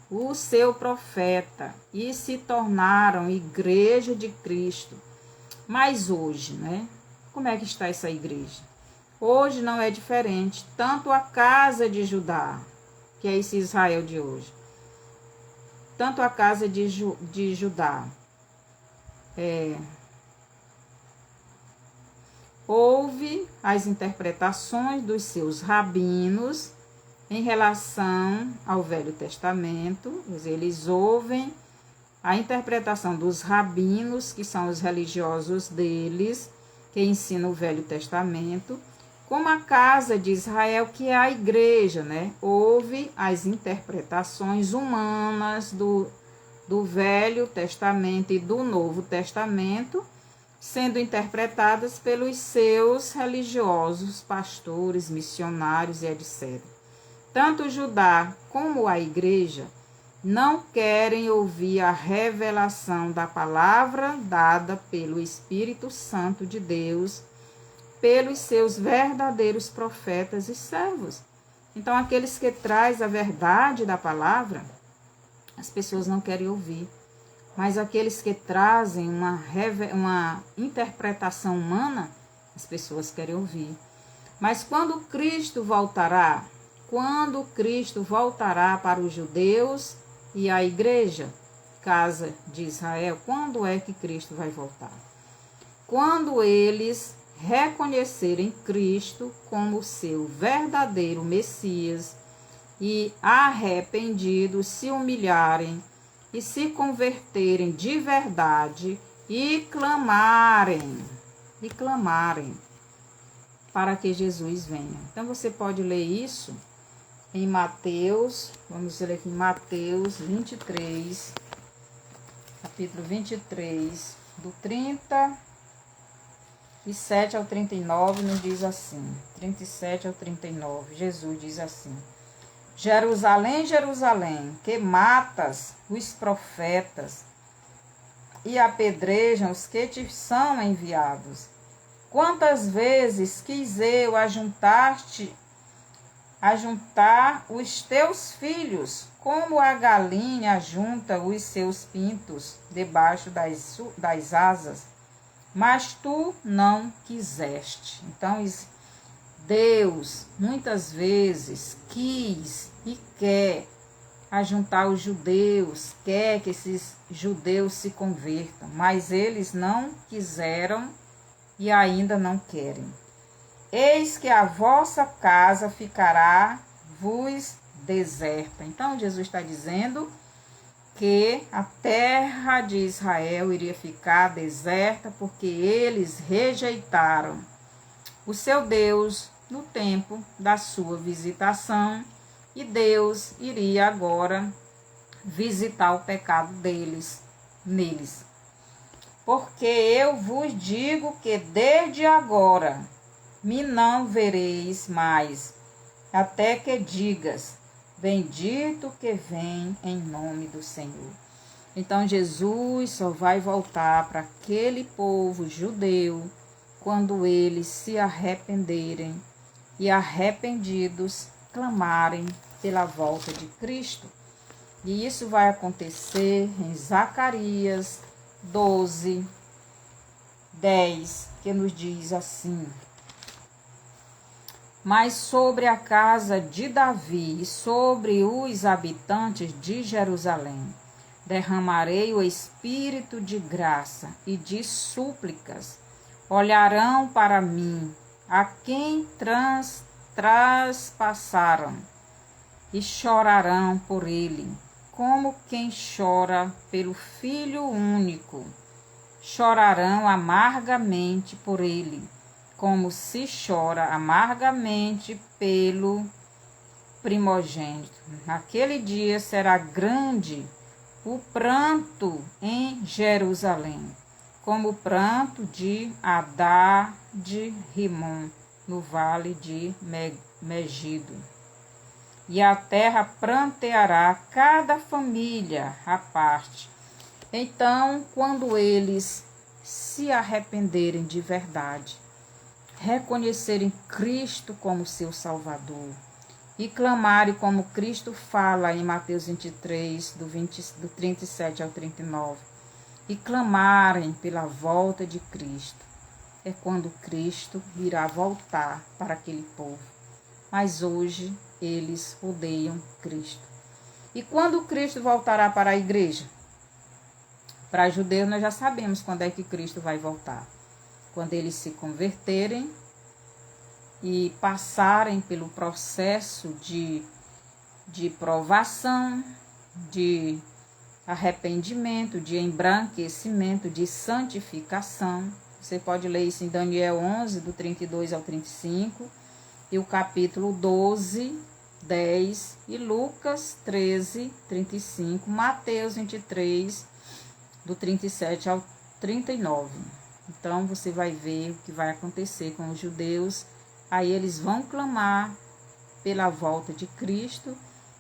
o seu profeta e se tornaram igreja de Cristo. Mas hoje, né? Como é que está essa igreja? Hoje não é diferente. Tanto a casa de Judá, que é esse Israel de hoje, tanto a casa de Judá, houve as interpretações dos seus rabinos em relação ao Velho Testamento. Eles ouvem a interpretação dos rabinos, que são os religiosos deles, que ensinam o Velho Testamento, como a casa de Israel, que é a igreja, né? Houve as interpretações humanas do Velho Testamento e do Novo Testamento, sendo interpretadas pelos seus religiosos, pastores, missionários e etc. Tanto Judá como a igreja não querem ouvir a revelação da palavra dada pelo Espírito Santo de Deus, pelos seus verdadeiros profetas e servos. Então, aqueles que trazem a verdade da palavra, as pessoas não querem ouvir. Mas aqueles que trazem uma interpretação humana, as pessoas querem ouvir. Mas quando Cristo voltará para os judeus e a igreja, casa de Israel, quando é que Cristo vai voltar? Quando eles reconhecerem Cristo como seu verdadeiro Messias e arrependidos se humilharem e se converterem de verdade e clamarem para que Jesus venha. Então você pode ler isso em Mateus, vamos ler aqui em Mateus 23, capítulo 23, do 37 ao 39, nos diz assim, 37 ao 39, Jesus diz assim: Jerusalém, Jerusalém, que matas os profetas e apedrejam os que te são enviados. Quantas vezes quis eu ajuntar os teus filhos, como a galinha ajunta os seus pintos debaixo das asas, mas tu não quiseste. Então, Deus muitas vezes quis e quer ajuntar os judeus, quer que esses judeus se convertam, mas eles não quiseram e ainda não querem. Eis que a vossa casa ficará vos deserta. Então Jesus está dizendo que a terra de Israel iria ficar deserta porque eles rejeitaram o seu Deus no tempo da sua visitação, e Deus iria agora visitar o pecado neles. Porque eu vos digo que desde agora me não vereis mais, até que digas, bendito que vem em nome do Senhor. Então Jesus só vai voltar para aquele povo judeu quando eles se arrependerem e arrependidos clamarem pela volta de Cristo. E isso vai acontecer em Zacarias 12, 10, que nos diz assim: Mas sobre a casa de Davi e sobre os habitantes de Jerusalém derramarei o espírito de graça e de súplicas. Olharão para mim a quem traspassaram e chorarão por ele, como quem chora pelo filho único. Chorarão amargamente por ele, como se chora amargamente pelo primogênito. Naquele dia será grande o pranto em Jerusalém, como o pranto de Adar de Rimon, no vale de Megido. E a terra pranteará cada família à parte. Então, quando eles se arrependerem de verdade, reconhecerem Cristo como seu Salvador e clamarem como Cristo fala em Mateus 23, do 37 ao 39, e clamarem pela volta de Cristo, é quando Cristo virá voltar para aquele povo. Mas hoje eles odeiam Cristo. E quando Cristo voltará para a igreja? Para judeus nós já sabemos quando é que Cristo vai voltar. Quando eles se converterem e passarem pelo processo de provação, de arrependimento, de embranquecimento, de santificação. Você pode ler isso em Daniel 11, do 32 ao 35, e o capítulo 12, 10, e Lucas 13, 35, Mateus 23, do 37 ao 39. Então, você vai ver o que vai acontecer com os judeus. Aí eles vão clamar pela volta de Cristo,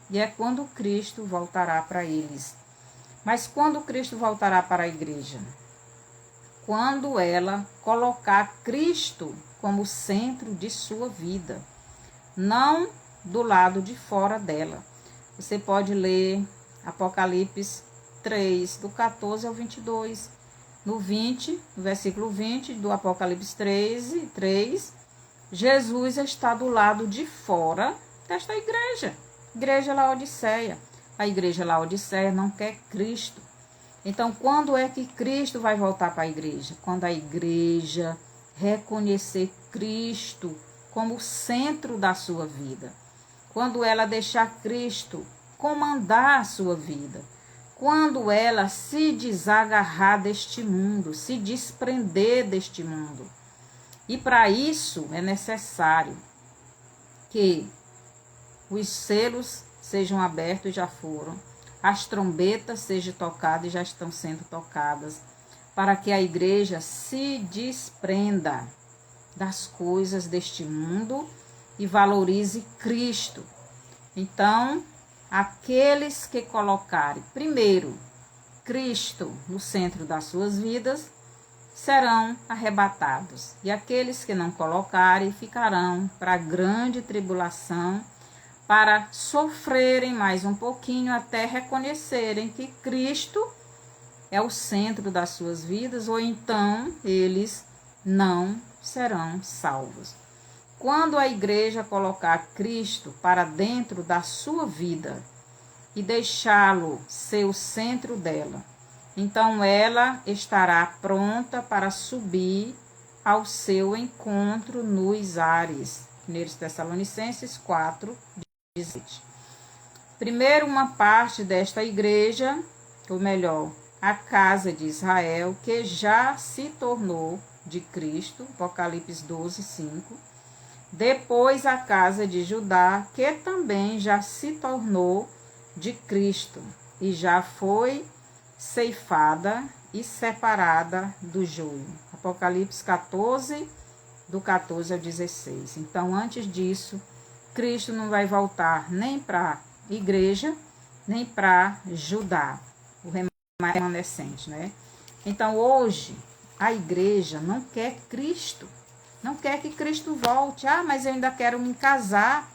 e é quando Cristo voltará para eles. Mas quando Cristo voltará para a igreja? Quando ela colocar Cristo como centro de sua vida, não do lado de fora dela. Você pode ler Apocalipse 3, do 14 ao 22. No versículo 20 do Apocalipse 3, Jesus está do lado de fora desta igreja. Igreja Laodiceia. A igreja Laodiceia não quer Cristo. Então, quando é que Cristo vai voltar para a igreja? Quando a igreja reconhecer Cristo como centro da sua vida. Quando ela deixar Cristo comandar a sua vida. Quando ela se desagarrar deste mundo, se desprender deste mundo. E para isso é necessário que os selos sejam abertos e já foram. As trombetas sejam tocadas e já estão sendo tocadas, para que a igreja se desprenda das coisas deste mundo e valorize Cristo. Então, aqueles que colocarem primeiro Cristo no centro das suas vidas serão arrebatados, e aqueles que não colocarem ficarão para a grande tribulação, para sofrerem mais um pouquinho até reconhecerem que Cristo é o centro das suas vidas, ou então eles não serão salvos. Quando a igreja colocar Cristo para dentro da sua vida e deixá-lo ser o centro dela, então ela estará pronta para subir ao seu encontro nos ares. 1 Tessalonicenses 4, 17. Primeiro, uma parte desta igreja, ou melhor, a casa de Israel, que já se tornou de Cristo, Apocalipse 12, 5. Depois, a casa de Judá, que também já se tornou de Cristo e já foi ceifada e separada do joio. Apocalipse 14, do 14 ao 16. Então, antes disso, Cristo não vai voltar nem para a igreja, nem para Judá, o remanescente, né? Então, hoje, a igreja não quer Cristo, não quer que Cristo volte. Ah, mas eu ainda quero me casar.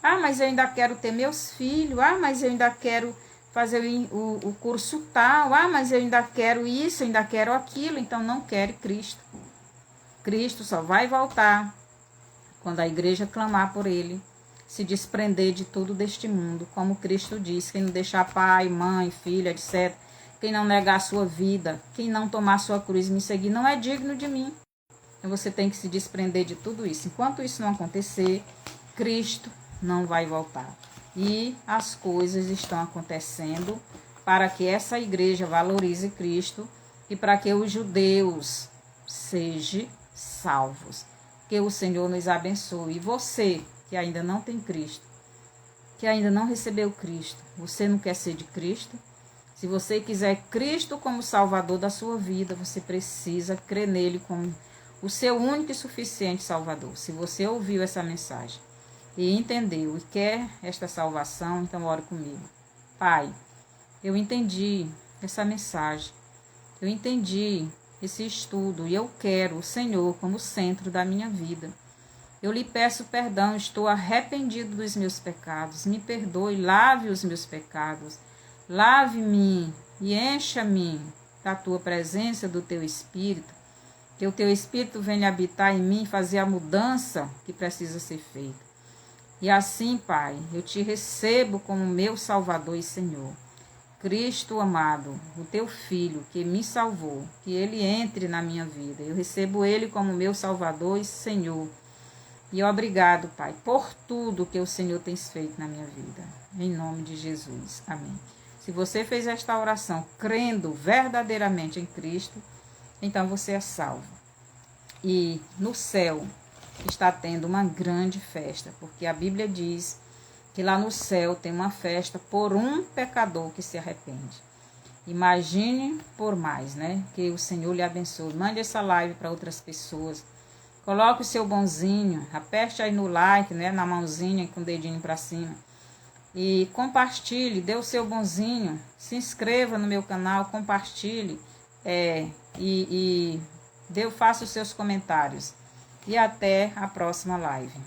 Ah, mas eu ainda quero ter meus filhos. Ah, mas eu ainda quero fazer o curso tal. Ah, mas eu ainda quero isso, eu ainda quero aquilo. Então, não quer Cristo. Cristo só vai voltar quando a igreja clamar por ele, se desprender de tudo deste mundo. Como Cristo disse, quem não deixar pai, mãe, filho, etc., quem não negar a sua vida, quem não tomar a sua cruz e me seguir, não é digno de mim. Então você tem que se desprender de tudo isso. Enquanto isso não acontecer, Cristo não vai voltar. E as coisas estão acontecendo para que essa igreja valorize Cristo e para que os judeus sejam salvos. Que o Senhor nos abençoe. E você que ainda não tem Cristo, que ainda não recebeu Cristo, você não quer ser de Cristo? Se você quiser Cristo como Salvador da sua vida, você precisa crer nele como o seu único e suficiente Salvador. Se você ouviu essa mensagem e entendeu e quer esta salvação, então ore comigo. Pai, eu entendi essa mensagem, eu entendi esse estudo e eu quero o Senhor como centro da minha vida. Eu lhe peço perdão, estou arrependido dos meus pecados. Me perdoe, lave os meus pecados. Lave-me e encha-me da tua presença, do teu Espírito. Que o teu Espírito venha habitar em mim, fazer a mudança que precisa ser feita. E assim, Pai, eu te recebo como meu Salvador e Senhor. Cristo amado, o teu Filho que me salvou, que ele entre na minha vida. Eu recebo ele como meu Salvador e Senhor. E obrigado, Pai, por tudo que o Senhor tem feito na minha vida. Em nome de Jesus. Amém. Se você fez esta oração crendo verdadeiramente em Cristo, então você é salvo. E no céu está tendo uma grande festa, porque a Bíblia diz que lá no céu tem uma festa por um pecador que se arrepende. Imagine por mais, né? Que o Senhor lhe abençoe. Mande essa live para outras pessoas. Coloque o seu bonzinho, aperte aí no like, né? Na mãozinha com o dedinho para cima. E compartilhe, dê o seu bonzinho. Se inscreva no meu canal, compartilhe. Faça os seus comentários. E até a próxima live.